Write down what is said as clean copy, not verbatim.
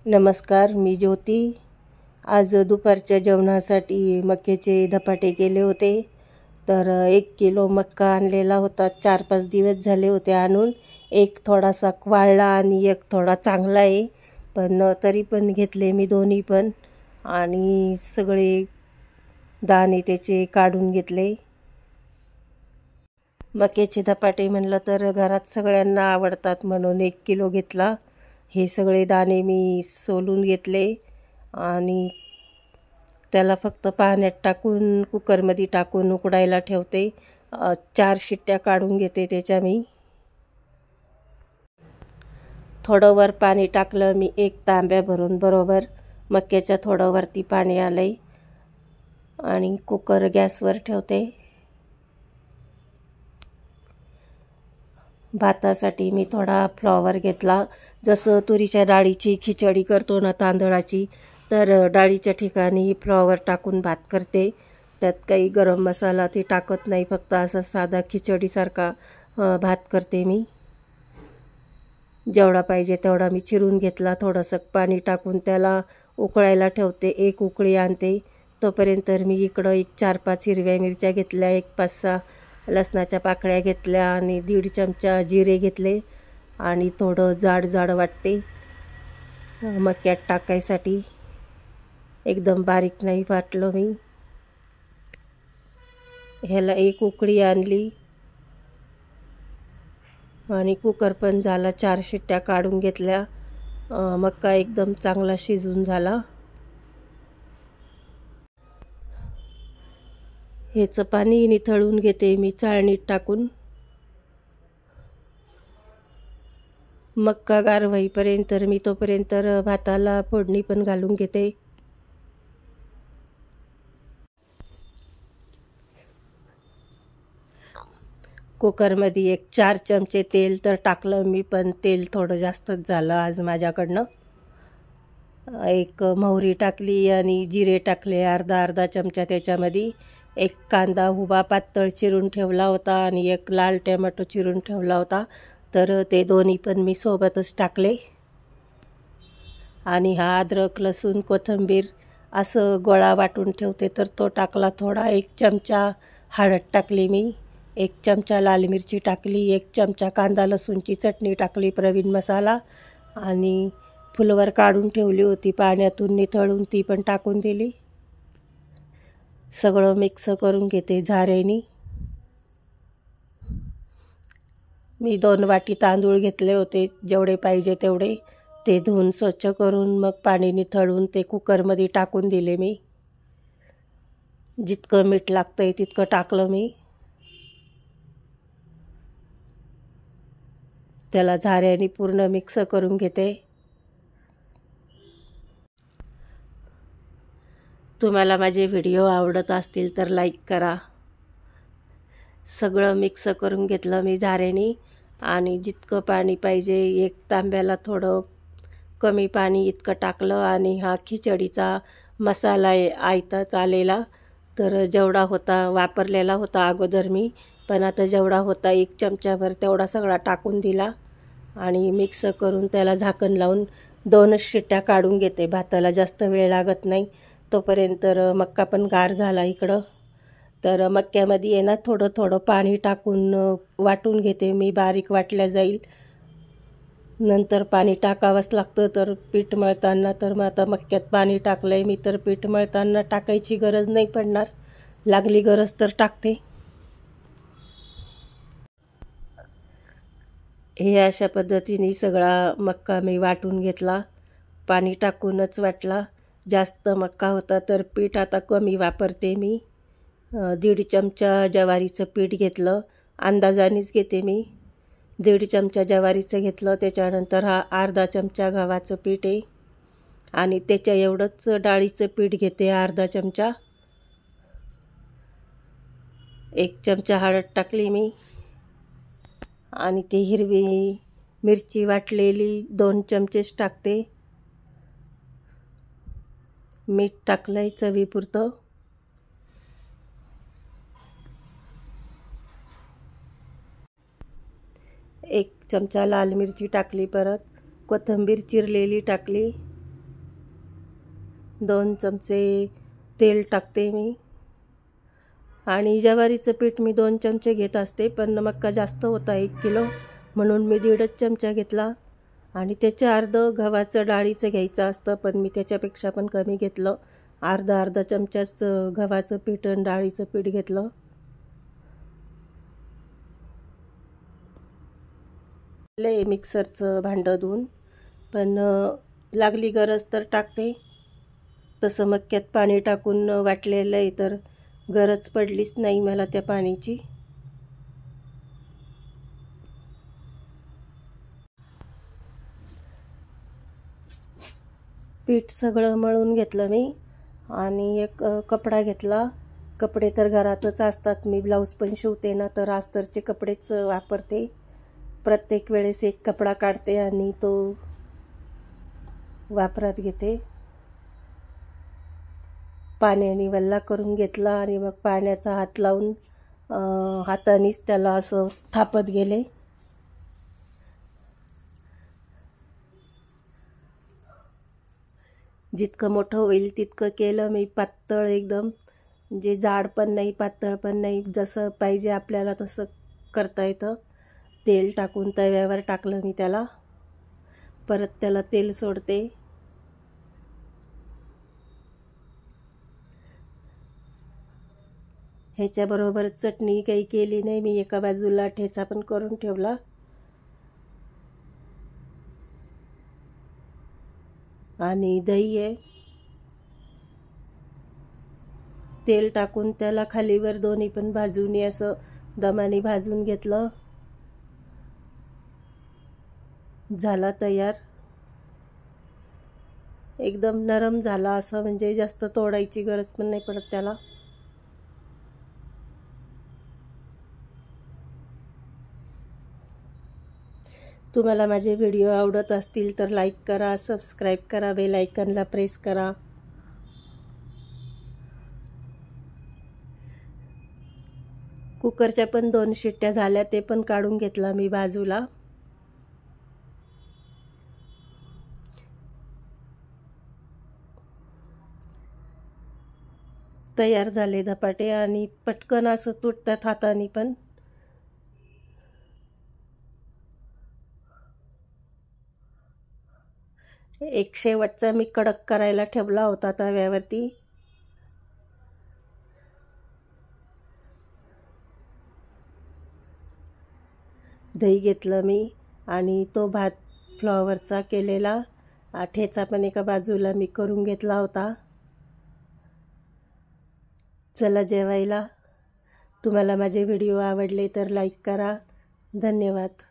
नमस्कार, मी ज्योती. आज दुपारच्या जेवणासाठी मक्याचे धपाटे केले होते. तर 1 किलो मक्का आणलेला होता. 4-5 दिवस झाले होते आणून. एक थोडासा वाळला आणि एक थोडा चांगला आहे, पण तरी पण घेतले मी दोन्ही पण आणि सगळे दाणे त्याचे काढून घेतले. मक्याचे धपाटे म्हणलं तर घरात सगळ्यांना आवडतात म्हणून 1 किलो घेतला. हे सगळे दाणे मी सोलून घेतले आणि त्याला फक्त पाण्यात टाकून कुकरमध्ये टाकून उकडायला ठेवते. 4 शिट्ट्या काढून घेते त्याच्या मी. थोडं वर पाणी टाकलं मी, 1 तांब्या भरून बरोबर. मक्याच्या थोडं वरती पाणी आलंय आणि कुकर गॅसवर ठेवते. भातासाठी मी थोडा फ्लॉवर घेतला. जसं तुरीच्या डाळीची खिचडी करतो ना तांदळाची, तर डाळीच्या ठिकाणी फ्लॉवर टाकून भात करते. त्यात काही गरम मसाला ते टाकत नाही, फक्त असं साधा खिचडीसारखा भात करते मी. जेवढा पाहिजे तेवढा मी चिरून घेतला. थोडंसं पाणी टाकून त्याला उकळायला ठेवते. 1 उकळी आणते. तोपर्यंत मी इकडं 4-5 हिरव्या मिरच्या घेतल्या, 5-6 लसणाच्या पाकळ्या घेतल्या आणि 1.5 चमचा जिरे घेतले आणि थोडं जाड जाड वाटते मक्यात टाकायसाठी. एकदम बारीक नाही वाटलं मी. ह्याला 1 उकळी आणली आणि कुकर पण झाला. 4 शिट्ट्या काढून घेतल्या. मक्का एकदम चांगला शिजून झाला. ह्याचं पाणी निथळून घेते मी चाळणीत टाकून. मक्का गार होईपर्यंत मी तोपर्यंत भाताला फोडणी पण घालून घेते. कुकरमध्ये 4 चमचे तेल तर टाकलं मी, पण तेल थोडं जास्तच झालं आज माझ्याकडनं. 1 मोहरी टाकली आणि जिरे टाकले अर्धा चमचा त्याच्यामध्ये. 1 कांदा उभा पातळ चिरून ठेवला होता आणि 1 लाल टोमॅटो चिरून ठेवला होता, तर ते दोन्ही पण मी सोबतच टाकले. आणि हा अद्रक लसूण कोथिंबीर असं गोळा वाटून ठेवते, तर तो टाकला थोडा. 1 चमचा हळद टाकली मी, 1 चमचा लाल मिरची टाकली, 1 चमचा कांदा लसूणची चटणी टाकली, प्रवीण मसाला, आणि फुलवर काढून ठेवली होती पाण्यातून निथळून, ती पण टाकून दिली. सगळं मिक्स करून घेते झाऱ्यानी. मी 2 वाटी तांदूळ घेतले होते, जेवढे पाहिजे तेवढे. ते धुवून स्वच्छ करून मग पाणी निथळून ते कुकरमध्ये टाकून दिले मी. जितकं मीठ लागतंय तितकं टाकलं मी. त्याला झाऱ्यानी पूर्ण मिक्स करून घेते. तुम्हाला माझे व्हिडिओ आवडत असतील तर लाईक करा. सगळं मिक्स करून घेतलं मी झाऱ्यानी आणि जितकं पाणी पाहिजे, 1 तांब्याला थोडं कमी पाणी इतकं टाकलं. आणि हा खिचडीचा मसाला आहे आयताच आलेला, तर जेवढा होता वापरलेला होता अगोदर मी, पण आता जेवढा होता 1 चमचाभर तेवढा सगळा टाकून दिला आणि मिक्स करून त्याला झाकण लावून 2च शिट्ट्या काढून घेते. भाताला जास्त वेळ लागत नाही. तोपर्यंत मक्का पण गार झाला इकडं. तर मक्यामध्ये आहे ना थोडं थोडं पाणी टाकून वाटून घेते मी, बारीक वाटल्या जाईल. नंतर पाणी टाकावंच लागतं तर पीठ मळताना. तर मग आता मक्यात पाणी टाकलं आहे मी, तर पीठ मळताना टाकायची गरज नाही पडणार. लागली गरज तर टाकते. हे अशा पद्धतीने सगळा मक्का मी वाटून घेतला. पाणी टाकूनच वाटला. जास्त मक्का होता तर पीठ आता कमी वापरते मी. 1.5 चमचा ज्वारीचं पीठ घेतलं, अंदाजानेच घेते मी. 1.5 चमचा ज्वारीचं घेतलं. त्याच्यानंतर हा अर्धा चमचा गव्हाचं पीठ आहे आणि त्याच्या एवढंच डाळीचं पीठ घेते, अर्धा चमचा. 1 चमचा हळद टाकली मी आणि ते हिरवी मिरची वाटलेली 2 चमचेच टाकते. मीठ टाकलंय चवीपुरतं. 1 चमचा लाल मिरची टाकली, परत कोथिंबीर चिरलेली टाकली 2 चमचे तेल टाकते मी. आणि ज्वारीचं पीठ मी 2 चमचे घेत असते, पण मक्का जास्त होता 1 किलो, म्हणून मी 1.5 चमचा घेतला. आणि त्याचे अर्धं गव्हाचं डाळीचं घ्यायचं असतं, पण मी त्याच्यापेक्षा पण कमी घेतलं. अर्धा चमचाच गव्हाचं पीठ आणि डाळीचं पीठ घेतलं. मिक्सरचं भांडं धुवून, पण लागली गरज तर टाकते. तसं मक्यात पाणी टाकून वाटलेलं आहे, तर गरज पडलीच नाही मला त्या पाण्याची. पीठ सगळं मळून घेतलं मी. आणि एक कपडा घेतला. कपडे तर घरातच असतात, मी ब्लाऊज पण शिवते ना, तर अस्तरचे कपडेच वापरते. प्रत्येक वेळेस एक कपडा काढते आणि तो वापरात घेते. पाण्याने वल्ला करून घेतला आणि मग पाण्याचा हात लावून हातानेच त्याला असं थापत गेले. जितकं मोठं होईल तितकं केलं मी. पातळ एकदम, जे जाड पण नाही पातळ पण नाही, जसं पाहिजे आपल्याला तसं करता येतं. तेल टाकून तव्यावर टाकलं मी त्याला. परत त्याला तेल सोडते. ह्याच्याबरोबर चटणी काही केली नाही मी. एका बाजूला ठेचा पण करून ठेवला. आणि दही आहे. तेल टाकून त्याला खालीवर दोन्ही पण बाजूनी असं दमाने भाजून घेतलं. झाला तयार. एकदम नरम झाला, असं म्हणजे जास्त तोडायची गरज पण नाही पडत त्याला. तुम्हाला माझे व्हिडिओ आवडत असतील तर लाईक करा, सबस्क्राईब करा, बेल आयकॉनला प्रेस करा. कुकरच्या पण 2 शिट्ट्या झाल्या, ते पण काढून घेतला मी बाजूला. तयार झाले धपाटे आणि पटकन असं तुटतात हाताने पण. एक शेवटचा मी कडक करायला ठेवला होता तव्यावरती. दही घेतलं मी आणि तो भात फ्लॉवरचा केलेला ठेचा पण एका बाजूला मी करून घेतला होता. चला जेवायला. तुम्हाला माझे व्हिडिओ आवडले तर लाईक करा. धन्यवाद.